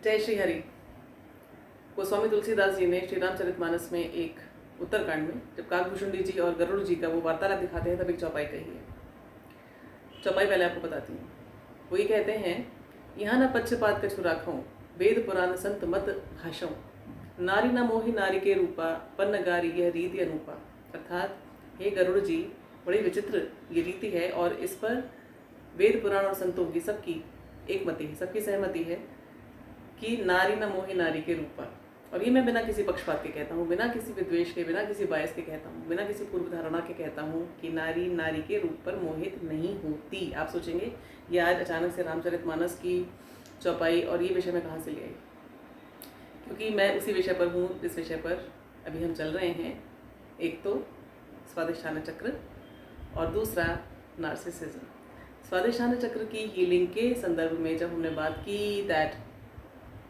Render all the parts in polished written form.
जय श्री हरि। गोस्वामी तुलसीदास जी ने श्री रामचरितमानस में एक उत्तरकांड में जब काकभूषुंडी जी और गरुड़ जी का वो वार्तालाप दिखाते हैं तब एक चौपाई कही है। चौपाई पहले आपको बताती हूँ। वो ये कहते हैं, यहाँ न पक्षपात कछु राखों, वेद पुराण संत मत भाषों, नारी न मोहि नारी के रूपा, पन्न गारी यह रीति अनूपा। अर्थात हे गरुड़ जी, बड़ी विचित्र ये रीति है और इस पर वेद पुराण और संतों की सबकी एकमति है, सबकी सहमति है कि नारी न मोहि नारी के रूपा। और ये मैं बिना किसी पक्षपात के कहता हूँ, बिना किसी विद्वेष के, बिना किसी बायस के कहता हूँ, बिना किसी पूर्व धारणा के कहता हूँ कि नारी नारी के रूप पर मोहित नहीं होती। आप सोचेंगे ये आज अचानक से रामचरितमानस की चौपाई और ये विषय में कहाँ से ले आई? क्योंकि मैं उसी विषय पर हूँ जिस विषय पर अभी हम चल रहे हैं। एक तो स्वादिष्ठान चक्र और दूसरा नार्सिसिज्म। स्वादिष्ठान चक्र की हीलिंग के संदर्भ में जब हमने बात की that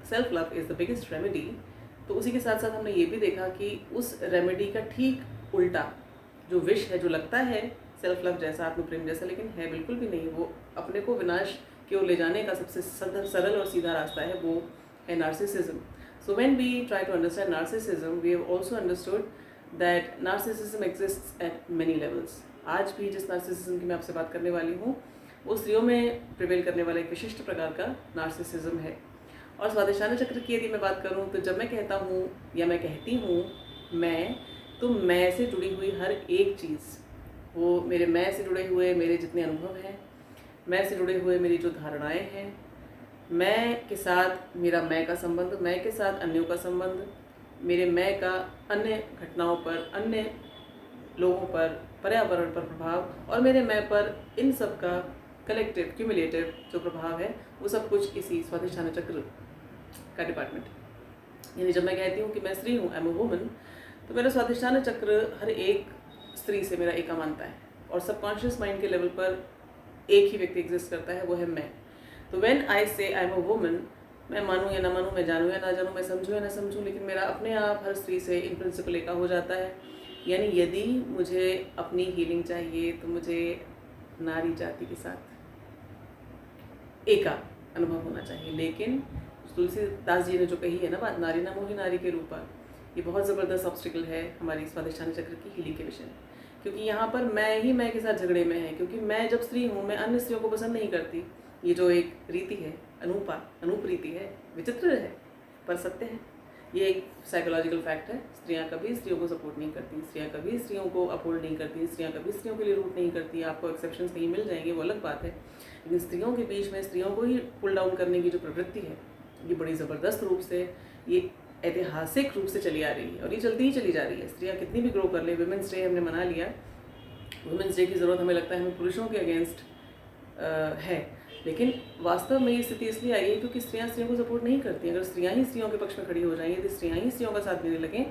self love is the biggest remedy, तो उसी के साथ साथ हमने ये भी देखा कि उस रेमेडी का ठीक उल्टा जो विष है, जो लगता है सेल्फ लव जैसा, आत्मप्रेम जैसा, लेकिन है बिल्कुल भी नहीं, वो अपने को विनाश की ओर ले जाने का सबसे सरल और सीधा रास्ता है, वो है narcissism. So when we try to understand narcissism, we have also understood that narcissism exists at many levels. आज भी जिस नार्सिसिज्म की मैं आपसे बात करने वाली हूँ वो स्त्रियों में प्रिवेल करने वाला एक विशिष्ट प्रकार का नार्सिसिज्म है। और स्वादिष्ठान चक्र की यदि मैं बात करूं तो जब मैं कहता हूं या मैं कहती हूं मैं, तो मैं से जुड़ी हुई हर एक चीज़, वो मेरे मैं से जुड़े हुए मेरे जितने अनुभव हैं, मैं से जुड़े हुए मेरी जो धारणाएं हैं, मैं के साथ मेरा मैं का संबंध, मैं के साथ अन्यों का संबंध, मेरे मैं का अन्य घटनाओं पर, अन्य लोगों पर, पर्यावरण पर प्रभाव और मेरे मैं पर, इन सब का कलेक्टिव क्यूमुलेटिव जो प्रभाव है वो सब कुछ इसी स्वादिष्ठान चक्र का डिपार्टमेंट। यानी जब मैं कहती हूँ कि मैं स्त्री हूँ, आई एम अ वुमन, तो मेरा स्वादिष्ठान चक्र हर एक स्त्री से मेरा एका मानता है और सबकॉन्शियस माइंड के लेवल पर एक ही व्यक्ति एग्जिस्ट करता है, वो है मैं। तो व्हेन आई से आई एम अ वुमन, मैं मानूँ या ना मानूँ, मैं जानूँ या ना जानूँ, मैं समझूँ या ना समझूँ, लेकिन मेरा अपने आप हर स्त्री से इन प्रिंसिपल एका हो जाता है। यानी यदि मुझे अपनी हीलिंग चाहिए तो मुझे नारी जाति के साथ एका अनुभव होना चाहिए। लेकिन तुलसीदास जी ने जो कही है ना बात, नारी न मोहि नारी के रूपा, ये बहुत ज़बरदस्त ऑब्स्टिकल है हमारी स्वादिष्ठान चक्र की हीलिंग के विषय में। क्योंकि यहाँ पर मैं ही मैं के साथ झगड़े में है, क्योंकि मैं जब स्त्री हूँ मैं अन्य स्त्रियों को पसंद नहीं करती। ये जो एक रीति है, अनूप रीति है, विचित्र है पर सत्य है। ये एक साइकोलॉजिकल फैक्ट है। स्त्रियाँ कभी स्त्रियों को सपोर्ट नहीं करती, स्त्रियाँ कभी स्त्रियों को अपहोल्ड नहीं करती, स्त्रियाँ कभी स्त्रियों के लिए रूट नहीं करती। आपको एक्सेप्शंस कहीं मिल जाएंगे, वो अलग बात है, लेकिन स्त्रियों के बीच में स्त्रियों को ही पुल डाउन करने की जो प्रवृत्ति है, ये बड़ी ज़बरदस्त रूप से, ये ऐतिहासिक रूप से चली आ रही है और ये चलती ही चली जा रही है। स्त्रियाँ कितनी भी ग्रो कर ले, वुमेंस डे हमने मना लिया, वुमेंस डे की ज़रूरत हमें लगता है हमें पुरुषों के अगेंस्ट है, लेकिन वास्तव में ये स्थिति इसलिए आई है क्योंकि स्त्रियाँ स्त्रियों को सपोर्ट नहीं करती। अगर स्त्रियाँ ही स्त्रियों के पक्ष में खड़ी हो जाएंगी, यदि स्त्रियाँ ही स्त्रियों का साथ देने लगें,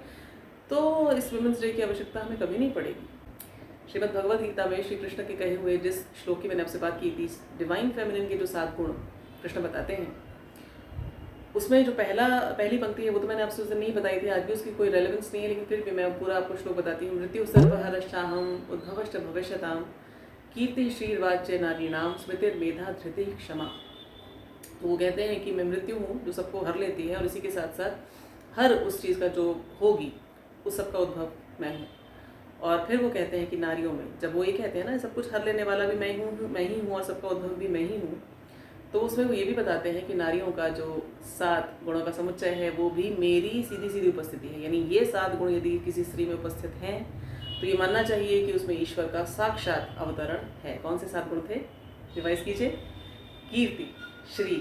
तो इस वुमेंस डे की आवश्यकता हमें कभी नहीं पड़ेगी। श्रीमद् भगवद गीता में श्री कृष्ण के कहे हुए जिस श्लोक की मैंने आपसे बात की थी, डिवाइन फेमिनिन के जो 7 गुण कृष्ण बताते हैं, उसमें जो पहली पंक्ति है वो तो मैंने आपसे उस दिन नहीं बताई थी, आज भी उसकी कोई रेलेवेंस नहीं है, लेकिन फिर भी मैं पूरा आपको श्लोक बताती हूँ। मृत्यु सर्वहरश्चाहम उद्भवश्च भविष्यताम, कीर्ति श्रीर्वाच्य नारीणाम, स्मृतिर्मेधा धृति क्षमा। तो वो कहते हैं कि मैं मृत्यु हूँ जो सबको हर लेती है और इसी के साथ साथ हर उस चीज़ का जो होगी उस सब का उद्भव मैं हूँ। और फिर वो कहते हैं कि नारियों में, जब वो ये कहते हैं ना सब कुछ हर लेने वाला भी मैं ही हूँ और सबका उद्भव भी मैं ही हूँ, तो उसमें वो ये भी बताते हैं कि नारियों का जो 7 गुणों का समुच्चय है वो भी मेरी सीधी सीधी उपस्थिति है। यानी ये 7 गुण यदि किसी स्त्री में उपस्थित हैं तो ये मानना चाहिए कि उसमें ईश्वर का साक्षात अवतरण है। कौन से 7 गुण थे? रिवाइज कीजिए। कीर्ति, श्री,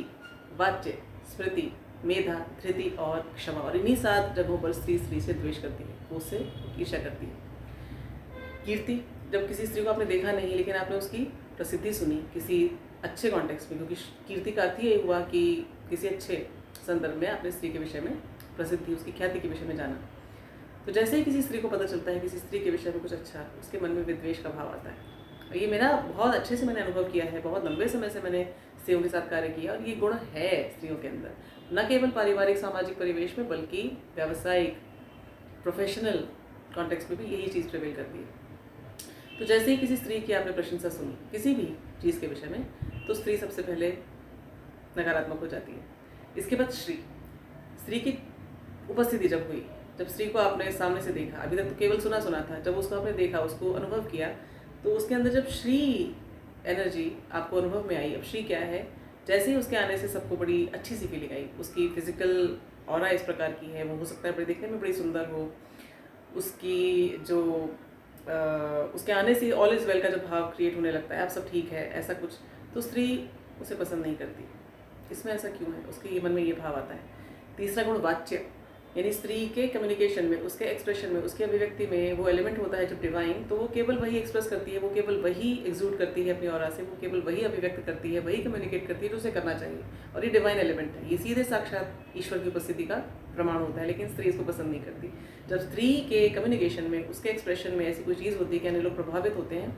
वाच्य, स्मृति, मेधा, धृति और क्षमा। और इन्हीं 7 जगहों पर स्त्री से द्वेष करती है, वो उससे ईर्ष्या करती है। कीर्ति, जब किसी स्त्री को आपने देखा नहीं लेकिन आपने उसकी प्रसिद्धि सुनी किसी अच्छे कॉन्टेक्स्ट में, क्योंकि कीर्ति का अर्थ ये हुआ कि किसी अच्छे संदर्भ में आपने स्त्री के विषय में प्रसिद्धि, उसकी ख्याति के विषय में जाना, तो जैसे ही किसी स्त्री को पता चलता है किसी स्त्री के विषय में कुछ अच्छा, उसके मन में विद्वेष का भाव आता है। और ये मेरा बहुत अच्छे से मैंने अनुभव किया है, बहुत लंबे समय से मैंने स्त्रियों के साथ कार्य किया और ये गुण है स्त्रियों के अंदर, न केवल पारिवारिक सामाजिक परिवेश में बल्कि व्यावसायिक प्रोफेशनल कॉन्टेक्स्ट में भी यही चीज़ प्रिवेल करती है। तो जैसे ही किसी स्त्री की आपने प्रशंसा सुनी किसी भी चीज़ के विषय में, तो स्त्री सबसे पहले नकारात्मक हो जाती है। इसके बाद श्री, स्त्री की उपस्थिति जब हुई, जब स्त्री को आपने सामने से देखा, अभी तक तो केवल सुना सुना था, जब उसको आपने देखा, उसको अनुभव किया, तो उसके अंदर जब श्री एनर्जी आपको अनुभव में आई। अब श्री क्या है, जैसे ही उसके आने से सबको बड़ी अच्छी सी फीलिंग आई। उसकी फिजिकल ऑरा इस प्रकार की है, वो हो सकता है बड़ी देखने में बड़ी सुंदर हो, उसकी जो उसके आने से ऑल इज़ वेल का जो भाव क्रिएट होने लगता है, आप सब ठीक है, ऐसा कुछ, तो स्त्री उसे पसंद नहीं करती। इसमें ऐसा क्यों है, उसके मन में ये भाव आता है। तीसरा गुण वाच्य, यानी स्त्री के कम्युनिकेशन में, उसके एक्सप्रेशन में, उसके अभिव्यक्ति में वो एलिमेंट होता है जब डिवाइन, तो वो केवल वही एक्सप्रेस करती है, वो केवल वही एग्जूट करती है अपनी ऑरा से, वो केवल वही अभिव्यक्त करती है, वही कम्युनिकेट करती है जो उसे करना चाहिए। और ये डिवाइन एलिमेंट है, ये सीधे साक्षात ईश्वर की उपस्थिति का प्रमाण होता है, लेकिन स्त्री इसको पसंद नहीं करती। जब स्त्री के कम्युनिकेशन में, उसके एक्सप्रेशन में ऐसी कोई चीज़ होती है कि अन्य लोग प्रभावित होते हैं,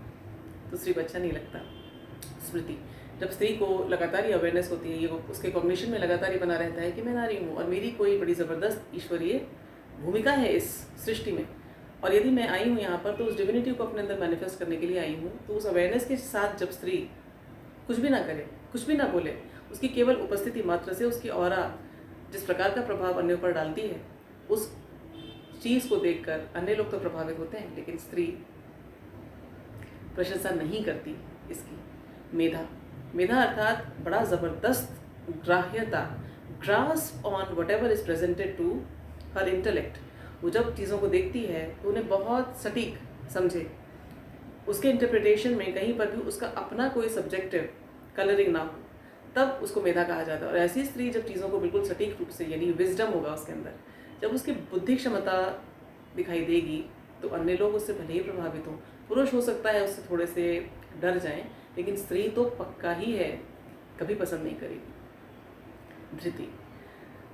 तो स्त्री को अच्छा नहीं लगता। स्मृति, जब स्त्री को लगातार ये अवेयरनेस होती है, ये उसके कॉग्निशन में लगातार ये बना रहता है कि मैं नारी हूँ और मेरी कोई बड़ी ज़बरदस्त ईश्वरीय भूमिका है इस सृष्टि में, और यदि मैं आई हूँ यहाँ पर तो उस डिविनिटी को अपने अंदर मैनिफेस्ट करने के लिए आई हूँ, तो उस अवेयरनेस के साथ जब स्त्री कुछ भी ना करे, कुछ भी ना बोले, उसकी केवल उपस्थिति मात्र से उसकी ऑरा जिस प्रकार का प्रभाव अन्यों पर डालती है, उस चीज़ को देखकर अन्य लोग तो प्रभावित होते हैं, लेकिन स्त्री प्रशंसा नहीं करती इसकी। मेधा, मेधा अर्थात बड़ा ज़बरदस्त ग्राह्यता, grasp on whatever is presented to her intellect. वो जब चीज़ों को देखती है तो उन्हें बहुत सटीक समझे, उसके इंटरप्रिटेशन में कहीं पर भी उसका अपना कोई सब्जेक्टिव कलरिंग ना हो, तब उसको मेधा कहा जाता है। और ऐसी स्त्री जब चीज़ों को बिल्कुल सटीक रूप से, यानी विजडम होगा उसके अंदर, जब उसकी बुद्धि क्षमता दिखाई देगी, तो अन्य लोग उससे भले ही प्रभावित हों। पुरुष हो सकता है उससे थोड़े से डर जाएं, लेकिन स्त्री तो पक्का ही है, कभी पसंद नहीं करेगी। धृति,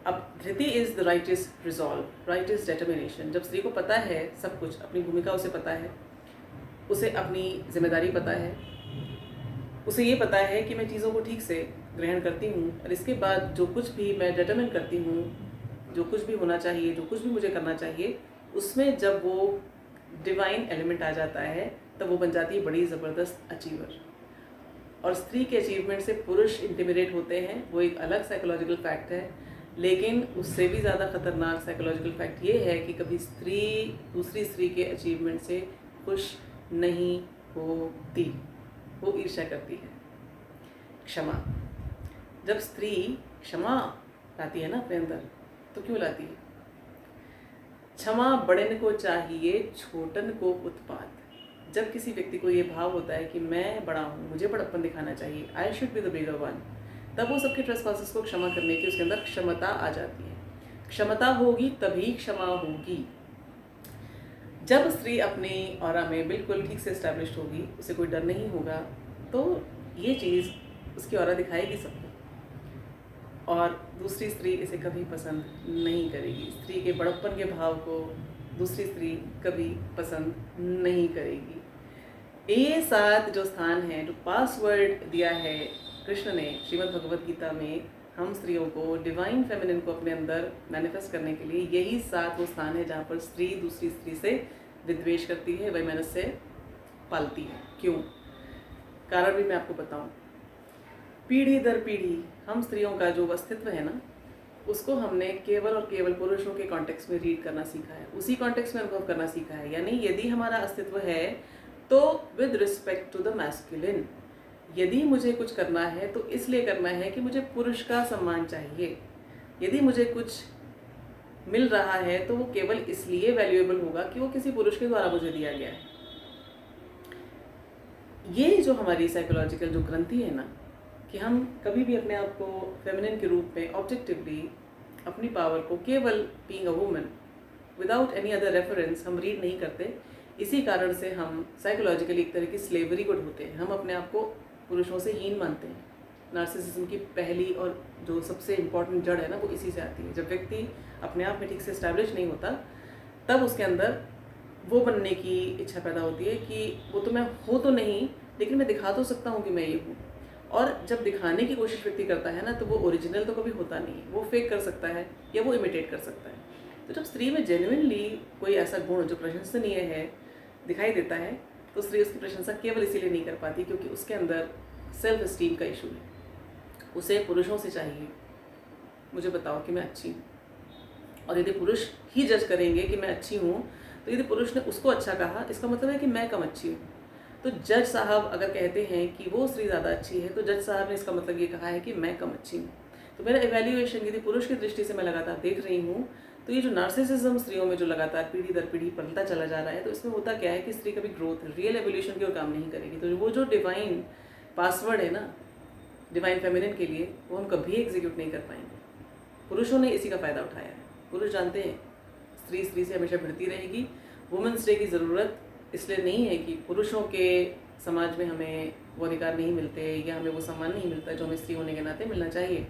अब धृति is the righteous resolve, righteous determination. जब स्त्री को पता है सब कुछ, अपनी भूमिका उसे पता है, उसे अपनी जिम्मेदारी पता है, उसे ये पता है कि मैं चीज़ों को ठीक से ग्रहण करती हूँ, और इसके बाद जो कुछ भी मैं डिटर्मिन करती हूँ, जो कुछ भी होना चाहिए, जो कुछ भी मुझे करना चाहिए, उसमें जब वो डिवाइन एलिमेंट आ जाता है, तब वो बन जाती है बड़ी ज़बरदस्त अचीवर। और स्त्री के अचीवमेंट से पुरुष इंटिमिडेट होते हैं, वो एक अलग साइकोलॉजिकल फैक्ट है, लेकिन उससे भी ज़्यादा खतरनाक साइकोलॉजिकल फैक्ट ये है कि कभी स्त्री दूसरी स्त्री के अचीवमेंट से खुश नहीं होती, वो ईर्ष्या करती है। क्षमा, जब स्त्री क्षमा लाती है ना अपने अंदर, तो क्यों लाती है? क्षमा बड़न को चाहिए, छोटन को उत्पात। जब किसी व्यक्ति को ये भाव होता है कि मैं बड़ा हूँ, मुझे बड़प्पन दिखाना चाहिए, I should be the bigger one, तब वो सबके ट्रेसपासेस को क्षमा करने की उसके अंदर क्षमता आ जाती है। क्षमता होगी तभी क्षमा होगी। जब स्त्री अपनी ऑरा में बिल्कुल ठीक से एस्टैब्लिश्ड होगी, उसे कोई डर नहीं होगा, तो ये चीज़ उसकी ऑरा दिखाएगी सबको, और दूसरी स्त्री इसे कभी पसंद नहीं करेगी। स्त्री के बड़प्पन के भाव को दूसरी स्त्री कभी पसंद नहीं करेगी। ये 7 जो स्थान है, जो पासवर्ड दिया है कृष्ण ने श्रीमद् भगवद गीता में हम स्त्रियों को, डिवाइन फेमिनिन को अपने अंदर मैनिफेस्ट करने के लिए, यही 7 वो स्थान है जहाँ पर स्त्री दूसरी स्त्री से विद्वेष करती है, वैमनस्य पालती है। क्यों? कारण भी मैं आपको बताऊं। पीढ़ी दर पीढ़ी हम स्त्रियों का जो अस्तित्व है ना, उसको हमने केवल और केवल पुरुषों के कॉन्टेक्स्ट में रीड करना सीखा है, उसी कॉन्टेक्स्ट में अनुभव करना सीखा है। यानी यदि हमारा अस्तित्व है तो with respect to the masculine, यदि मुझे कुछ करना है तो इसलिए करना है कि मुझे पुरुष का सम्मान चाहिए। यदि मुझे कुछ मिल रहा है तो वो केवल इसलिए वैल्यूएबल होगा कि वो किसी पुरुष के द्वारा मुझे दिया गया है। ये जो हमारी साइकोलॉजिकल जो ग्रंथि है ना, कि हम कभी भी अपने आप को फेमिनिन के रूप में ऑब्जेक्टिवली अपनी पावर को केवल being a woman without any other reference हम रीड नहीं करते। इसी कारण से हम साइकोलॉजिकली एक तरह की स्लेवरी को ढोते हैं, हम अपने आप को पुरुषों से हीन मानते हैं। नार्सिसिज्म की पहली और जो सबसे इम्पॉर्टेंट जड़ है ना, वो इसी से आती है। जब व्यक्ति अपने आप में ठीक से इस्टेब्लिश नहीं होता, तब उसके अंदर वो बनने की इच्छा पैदा होती है कि वो तो मैं हूँ तो नहीं, लेकिन मैं दिखा तो सकता हूँ कि मैं ये हूँ। और जब दिखाने की कोशिश व्यक्ति करता है ना, तो वो ओरिजिनल तो कभी होता नहीं, वो फेक कर सकता है या वो इमिटेट कर सकता है। तो जब स्त्री में जेन्युइनली कोई ऐसा गुण जो प्रशंसनीय है दिखाई देता है, तो स्त्री उसकी प्रशंसा केवल इसीलिए नहीं कर पाती क्योंकि उसके अंदर सेल्फ एस्टीम का इशू है। उसे पुरुषों से चाहिए मुझे बताओ कि मैं अच्छी हूँ। और यदि पुरुष ही जज करेंगे कि मैं अच्छी हूँ, तो यदि पुरुष ने उसको अच्छा कहा, इसका मतलब है कि मैं कम अच्छी हूँ। तो जज साहब अगर कहते हैं कि वो स्त्री ज़्यादा अच्छी है, तो जज साहब ने इसका मतलब ये कहा है कि मैं कम अच्छी हूँ। तो मेरा इवैल्यूएशन यदि पुरुष की दृष्टि से मैं लगातार देख रही हूँ, तो ये जो नार्सिसिज्म स्त्रियों में जो लगातार पीढ़ी दर पीढ़ी पलता चला जा रहा है, तो इसमें होता क्या है कि स्त्री कभी ग्रोथ, रियल एवोल्यूशन की ओर काम नहीं करेगी। तो वो जो डिवाइन पासवर्ड है ना डिवाइन फेमिनिन के लिए, वो हम कभी एग्जीक्यूट नहीं कर पाएंगे। पुरुषों ने इसी का फ़ायदा उठाया है। पुरुष जानते हैं स्त्री स्त्री से हमेशा भिड़ती रहेगी। वुमेन्स डे की ज़रूरत इसलिए नहीं है कि पुरुषों के समाज में हमें वो अधिकार नहीं मिलते या हमें वो सम्मान नहीं मिलता जो हमें स्त्री होने के नाते मिलना चाहिए।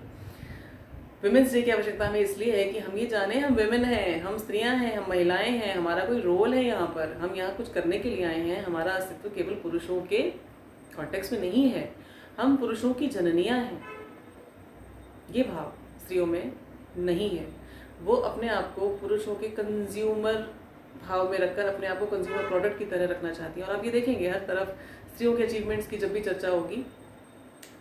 वुमेन्स डे की आवश्यकता हमें इसलिए है कि हम ये जाने हम वुमेन हैं, हम स्त्रियां हैं, हम महिलाएं हैं, हमारा कोई रोल है यहाँ पर, हम यहाँ कुछ करने के लिए आए हैं। हमारा अस्तित्व केवल पुरुषों के कॉन्टेक्स्ट में नहीं है, हम पुरुषों की जननियाँ हैं। ये भाव स्त्रियों में नहीं है। वो अपने आप को पुरुषों के कंज्यूमर भाव में रखकर अपने आप को कंज्यूमर प्रोडक्ट की तरह रखना चाहती हैं। और आप ये देखेंगे हर तरफ स्त्रियों के अचीवमेंट्स की जब भी चर्चा होगी,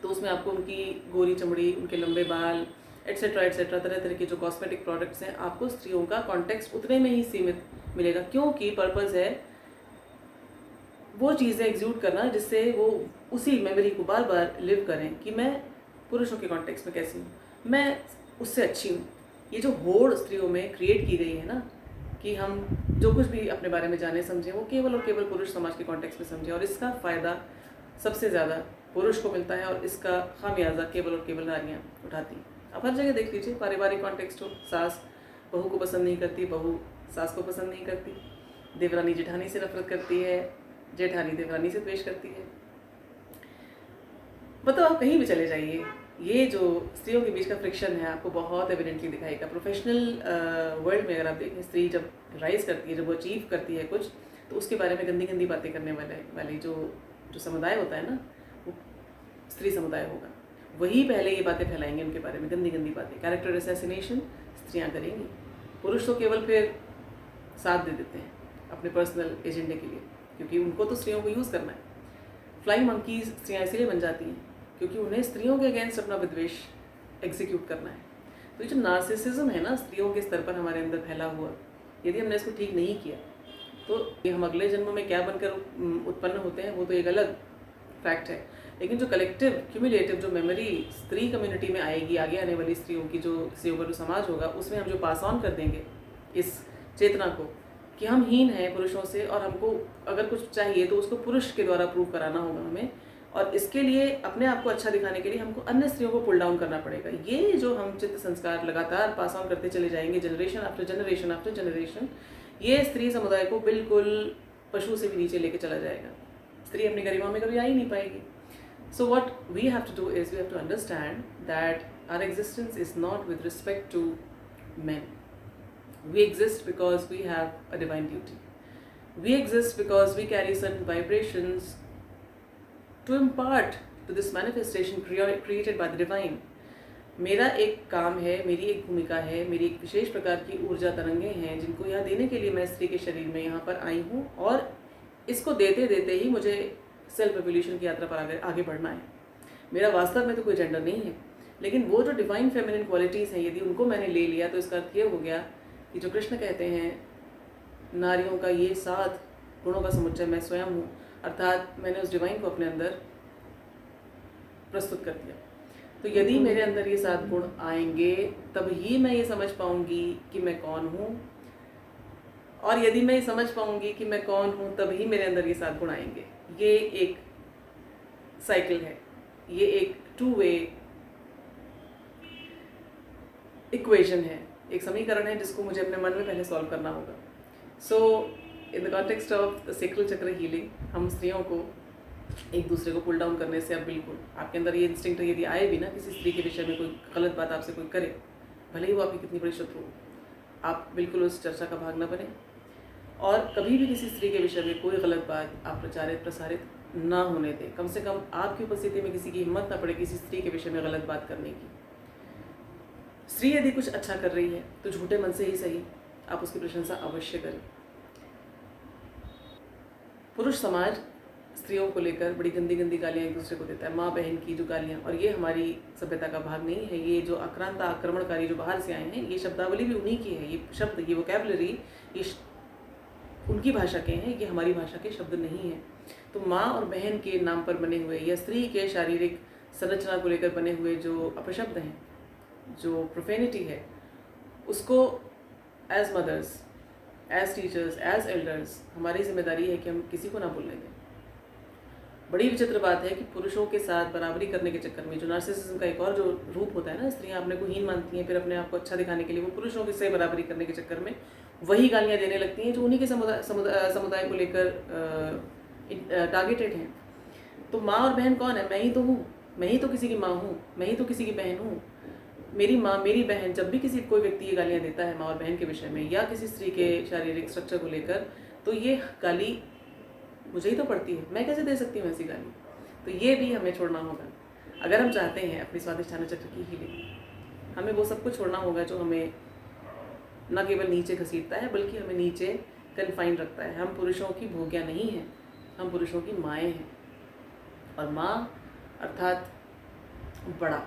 तो उसमें आपको उनकी गोरी चमड़ी, उनके लंबे बाल, एट्सेट्रा तरह तरह के जो कॉस्मेटिक प्रोडक्ट्स हैं, आपको स्त्रियों का कॉन्टेक्स्ट उतने में ही सीमित मिलेगा। क्योंकि पर्पज़ है वो चीज़ें एग्जीक्यूट करना जिससे वो उसी मेमोरी को बार बार लिव करें कि मैं पुरुषों के कॉन्टेक्स्ट में कैसी हूँ, मैं उससे अच्छी हूँ। ये जो होड़ स्त्रियों में क्रिएट की गई है ना, कि हम जो कुछ भी अपने बारे में जाने समझें वो केवल और केवल पुरुष समाज के कॉन्टेक्स्ट में समझें, और इसका फ़ायदा सबसे ज़्यादा पुरुष को मिलता है और इसका खामियाजा केवल और केवल नारियाँ उठाती हैं। आप हर जगह देख लीजिए, पारिवारिक कॉन्टेक्स्ट हो, सास बहू को पसंद नहीं करती, बहू सास को पसंद नहीं करती, देवरानी जेठानी से नफरत करती है, जेठानी देवरानी से द्वेष करती है। बताओ आप कहीं भी चले जाइए, ये जो स्त्रियों के बीच का फ्रिक्शन है आपको बहुत एविडेंटली दिखाएगा। प्रोफेशनल वर्ल्ड में अगर आप देखें, स्त्री जब राइज करती है, जब वो अचीव करती है कुछ, तो उसके बारे में गंदी गंदी बातें करने वाली जो समुदाय होता है ना, वो स्त्री समुदाय होगा। वही पहले ये बातें फैलाएंगे उनके बारे में, गंदी गंदी बातें। कैरेक्टर असैसिनेशन स्त्रियाँ करेंगी, पुरुष तो केवल फिर साथ दे देते हैं अपने पर्सनल एजेंडे के लिए, क्योंकि उनको तो स्त्रियों को यूज़ करना है। फ्लाइंग मंकीज स्त्रियाँ इसीलिए बन जाती हैं क्योंकि उन्हें स्त्रियों के अगेंस्ट अपना विद्वेष एग्जीक्यूट करना है। तो ये जो नार्सिसिज्म है ना स्त्रियों के स्तर पर हमारे अंदर फैला हुआ, यदि हमने इसको ठीक नहीं किया तो ये हम अगले जन्म में क्या बनकर उत्पन्न होते हैं वो तो एक अलग फैक्ट है। लेकिन जो कलेक्टिव क्यूमुलेटिव जो मेमोरी स्त्री कम्युनिटी में आएगी, आगे आने वाली स्त्रियों की जो स्त्रियों का जो समाज होगा, उसमें हम जो पास ऑन कर देंगे इस चेतना को कि हम हीन हैं पुरुषों से, और हमको अगर कुछ चाहिए तो उसको पुरुष के द्वारा प्रूव कराना होगा हमें, और इसके लिए अपने आप को अच्छा दिखाने के लिए हमको अन्य स्त्रियों को पुल डाउन करना पड़ेगा। ये जो हम चित्त संस्कार लगातार पास ऑन करते चले जाएंगे generation after generation after generation, ये स्त्री समुदाय को बिल्कुल पशु से भी नीचे लेके चला जाएगा। स्त्री अपनी गरिमा में कभी आ ही नहीं पाएगी। So what we have to do is we have to understand that our existence is not with respect to men. We exist because we have a divine duty. We exist because we carry certain vibrations to impart to this manifestation created by the divine. मेरा एक काम है, मेरी एक भूमिका है, मेरी एक विशेष प्रकार की ऊर्जा तरंगे हैं जिनको यहाँ देने के लिए मैं स्त्री के शरीर में यहाँ पर आई हूँ, और इसको देते देते ही मुझे सेल्फ एवोल्यूशन की यात्रा पर आगे बढ़ना है। मेरा वास्तव में तो कोई जेंडर नहीं है, लेकिन वो जो डिवाइन फेमिनिन क्वालिटीज़ हैं यदि उनको मैंने ले लिया तो इसका अर्थ ये हो गया कि जो कृष्ण कहते हैं नारियों का ये 7 गुणों का समुच्चय मैं स्वयं हूँ, अर्थात मैंने उस डिवाइन को अपने अंदर प्रस्तुत कर दिया। तो यदि मेरे अंदर ये 7 गुण आएंगे तब ही मैं ये समझ पाऊँगी कि मैं कौन हूँ, और यदि मैं ये समझ पाऊँगी कि मैं कौन हूँ तब ही मेरे अंदर ये 7 गुण आएंगे। ये एक साइकिल है, ये एक 2-वे इक्वेशन है, एक समीकरण है जिसको मुझे अपने मन में पहले सॉल्व करना होगा। So in the context of the sacral chakra healing, हम स्त्रियों को एक दूसरे को पुल डाउन करने से अब बिल्कुल आपके अंदर ये इंस्टिंक्ट यदि आए भी ना, किसी स्त्री के विषय में कोई गलत बात आपसे कोई करे, भले ही वो आपकी कितनी बड़ी शत्रु हो, आप बिल्कुल उस चर्चा का भाग न बने, और कभी भी किसी स्त्री के विषय में कोई गलत बात आप प्रसारित ना होने दें। कम से कम आपकी उपस्थिति में किसी की हिम्मत ना पड़े किसी स्त्री के विषय में गलत बात करने की। स्त्री यदि कुछ अच्छा कर रही है तो झूठे मन से ही सही आप उसकी प्रशंसा अवश्य करें। पुरुष समाज स्त्रियों को लेकर बड़ी गंदी गंदी गालियाँ एक दूसरे को देता है, माँ बहन की जो गालियाँ, और ये हमारी सभ्यता का भाग नहीं है। ये जो आक्रांता आक्रमणकारी जो बाहर से आए हैं, ये शब्दावली भी उन्हीं की है, ये शब्द, ये वोकैबुलरी, ये उनकी भाषा के हैं, ये हमारी भाषा के शब्द नहीं हैं। तो माँ और बहन के नाम पर बने हुए या स्त्री के शारीरिक संरचना को लेकर बने हुए जो अपशब्द हैं, जो प्रोफेनिटी है, उसको as mothers, as teachers, as elders हमारी जिम्मेदारी है कि हम किसी को ना बोलने दें। बड़ी विचित्र बात है कि पुरुषों के साथ बराबरी करने के चक्कर में, जो नार्सिसिज्म का एक और जो रूप होता है ना, स्त्रियां अपने को हीन मानती हैं, फिर अपने आप को अच्छा दिखाने के लिए वो पुरुषों के से बराबरी करने के चक्कर में वही गालियां देने लगती हैं जो उन्हीं के समुदाय को लेकर टारगेटेड हैं। तो माँ और बहन कौन है? मैं ही तो हूँ, मैं ही तो किसी की माँ हूँ, मैं ही तो किसी की बहन हूँ। मेरी माँ, मेरी बहन, जब भी किसी कोई व्यक्ति ये गालियाँ देता है माँ और बहन के विषय में या किसी स्त्री के शारीरिक स्ट्रक्चर को लेकर, तो ये गाली मुझे ही तो पड़ती है, मैं कैसे दे सकती हूँ ऐसी गाली? तो ये भी हमें छोड़ना होगा अगर हम चाहते हैं अपनी स्वादिष्ठान चक्र की हीलिंग। हमें वो सब कुछ छोड़ना होगा जो हमें न केवल नीचे घसीटता है बल्कि हमें नीचे कन्फाइन रखता है। हम पुरुषों की भोग्या नहीं हैं, हम पुरुषों की माएँ हैं। और माँ अर्थात बड़ा,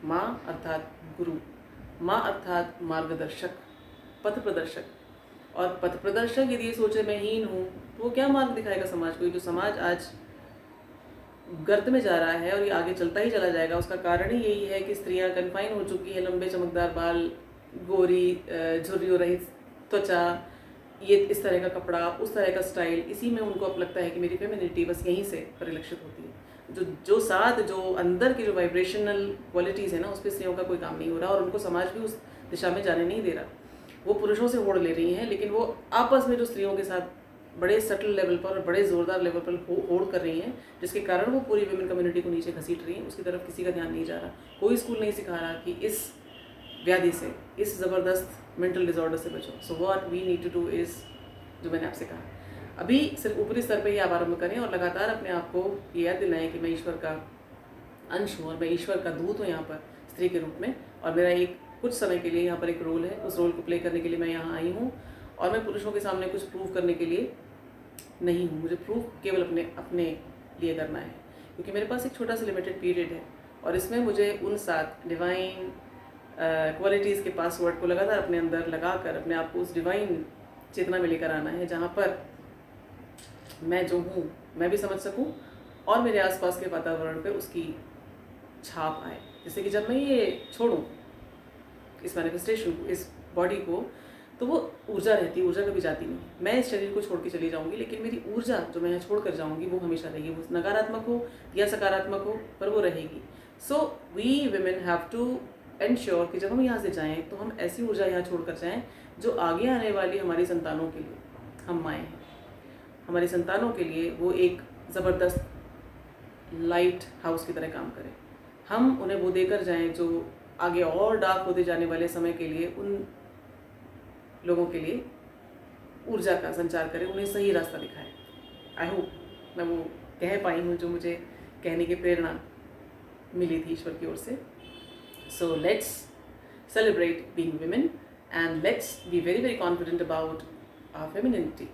माँ अर्थात गुरु, माँ अर्थात मार्गदर्शक, पथ प्रदर्शक। और पथ प्रदर्शक यदि ये सोचे मैं हीन हूँ तो वो क्या मार्ग दिखाएगा समाज को? जो समाज आज गर्त में जा रहा है और ये आगे चलता ही चला जाएगा, उसका कारण ही यही है कि स्त्रियां कन्फाइन हो चुकी है। लंबे चमकदार बाल, गोरी झुर्रियों रहित त्वचा, ये इस तरह का कपड़ा, उस तरह का स्टाइल, इसी में उनको अब लगता है कि मेरी फेमिनिटी बस यहीं से परिलक्षित होती है। जो अंदर की जो वाइब्रेशनल क्वालिटीज़ है ना, उस पर स्त्रियों का कोई काम नहीं हो रहा और उनको समाज भी उस दिशा में जाने नहीं दे रहा। वो पुरुषों से होड़ ले रही हैं, लेकिन वो आपस में जो स्त्रियों के साथ बड़े सटल लेवल पर और बड़े ज़ोरदार लेवल पर होड़ कर रही हैं, जिसके कारण वो पूरी वुमेन कम्युनिटी को नीचे घसीट रही हैं, उसकी तरफ किसी का ध्यान नहीं जा रहा। कोई स्कूल नहीं सिखा रहा कि इस व्याधि से, इस ज़बरदस्त मेंटल डिसऑर्डर से बचो। So what we need to do is, जो मैंने आपसे कहा, अभी सिर्फ ऊपरी स्तर पे ही आप आरंभ करें और लगातार अपने आप को ये याद दिलाएं कि मैं ईश्वर का अंश हूँ और मैं ईश्वर का दूत हूँ यहाँ पर स्त्री के रूप में, और मेरा एक कुछ समय के लिए यहाँ पर एक रोल है। उस रोल को प्ले करने के लिए मैं यहाँ आई हूँ और मैं पुरुषों के सामने कुछ प्रूव करने के लिए नहीं हूँ। मुझे प्रूव केवल अपने लिए करना है, क्योंकि मेरे पास एक छोटा सा लिमिटेड पीरियड है और इसमें मुझे उन 7 डिवाइन क्वालिटीज़ के पासवर्ड को लगातार अपने अंदर लगाकर अपने आप को उस डिवाइन चेतना में लेकर आना है, जहाँ पर मैं जो हूँ मैं भी समझ सकूँ और मेरे आसपास के वातावरण पे उसकी छाप आए। जैसे कि जब मैं ये छोड़ूँ इस मैनिफेस्टेशन को, इस बॉडी को, तो वो ऊर्जा रहती है, ऊर्जा कभी जाती नहीं। मैं इस शरीर को छोड़ के चली जाऊँगी, लेकिन मेरी ऊर्जा जो मैं यहाँ छोड़ कर जाऊँगी वो हमेशा रहेगी। वो नकारात्मक हो या सकारात्मक हो, पर वो रहेगी। So we women have to ensure कि जब हम यहाँ से जाएँ तो हम ऐसी ऊर्जा यहाँ छोड़ कर जाएँ जो आगे आने वाली हमारी संतानों के लिए, हम माएँ हैं, हमारी संतानों के लिए वो एक ज़बरदस्त लाइट हाउस की तरह काम करे। हम उन्हें वो देकर जाएं जो आगे और डार्क होते जाने वाले समय के लिए उन लोगों के लिए ऊर्जा का संचार करे, उन्हें सही रास्ता दिखाए। आई होप मैं वो कह पाई हूँ जो मुझे कहने की प्रेरणा मिली थी ईश्वर की ओर से। So let's celebrate being women and let's be very, very confident about our femininity.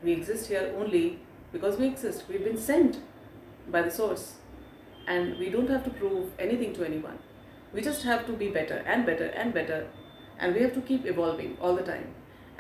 We exist here only because we exist. We've been sent by the source and we don't have to prove anything to anyone. We just have to be better and better and better, and we have to keep evolving all the time.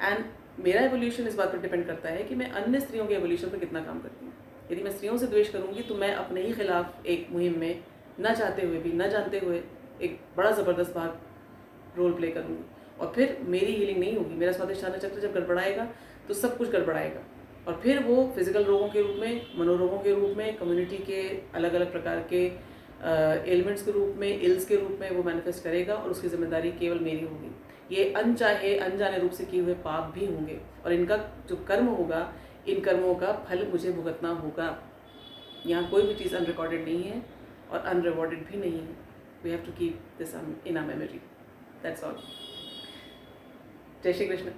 And मेरा evolution इस बात पर depend करता है कि मैं अन्य स्त्रियों के evolution पर कितना काम करती हूँ। यदि मैं स्त्रियों से द्वेष करूँगी तो मैं अपने ही खिलाफ एक मुहिम में न चाहते हुए भी, न जानते हुए एक बड़ा ज़बरदस्त भाग रोल प्ले करूँगी और फिर मेरी हीलिंग नहीं होगी। मेरा स्वादिष्ठान चक्र जब गड़बड़ाएगा तो सब कुछ गड़बड़ाएगा और फिर वो फिजिकल रोगों के रूप में, मनोरोगों के रूप में, कम्युनिटी के अलग अलग प्रकार के एलिमेंट्स के रूप में, इल्स के रूप में वो मैनिफेस्ट करेगा और उसकी जिम्मेदारी केवल मेरी होगी। ये अनचाहे अनजाने रूप से किए हुए पाप भी होंगे और इनका जो कर्म होगा, इन कर्मों का फल मुझे भुगतना होगा। यहाँ कोई भी चीज़ अनरिकॉर्डेड नहीं है और अनरिवॉर्डेड भी नहीं है। We have to keep this in our memory. That's all. जय श्री कृष्ण।